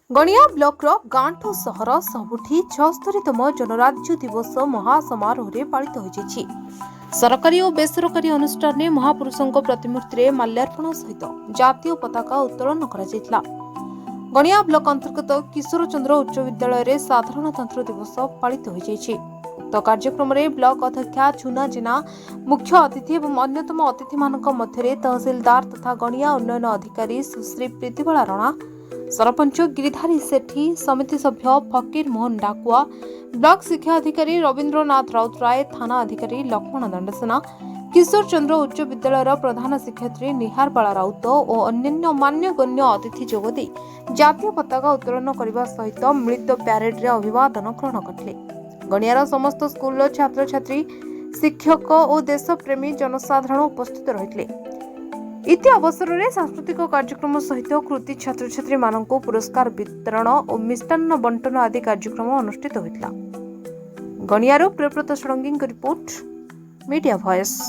गणिया block गांठो सहर सबुठी 76तम जनराज्य दिवस महासमारोह रे पालित होइछि। सरकारी और बेसरकारी अनुष्ठान में महापुरुषों प्रतिमूर्ति रे माल्यार्पण सहित जातीय पताका उत्तोलन करा। गणिया ब्लॉक अंतर्गत किशोर चंद्र उच्च विद्यालय रे साधारणतंत्र दिवस पालित होइछि। उक्त कार्यक्रम रे ब्लॉक अध्यक्षा चुना जेना मुख्य अतिथि और अन्यतम अतिथि मानक मध्य तहसीलदार तथा गणिया उन्नयन अधिकारी सुश्री प्रीतिबाला राणा, सरपंच गिरिधारी सेठी, समिति सभ्य फकीर मोहन डाकुआ, ब्लॉक शिक्षा अधिकारी रविंद्रनाथ राउतराय, थाना अधिकारी लक्ष्मण दंडसेना, किशोर चंद्र उच्च विद्यालय प्रधान शिक्षयित्री निहार बाला राउत और अन्य मान्यगण्य अतिथि जोगदे जातीय पताका उत्तोलन करने सहित मिलित प्यारेड रे अभिवादन ग्रहण करथिले। गणियार समस्त स्कूल छात्र छात्री, शिक्षक और देशप्रेमी जनसाधारण उपस्थित रहिथिले। इति अवसर में सांस्कृतिक कार्यक्रम सहित कृति छात्र छात्री मानक पुरस्कार वितरण और मिष्टान्न बंटन आदि कार्यक्रम अनुष्ठित होता। गणियारू Priyabrata Sadangi report, media voice.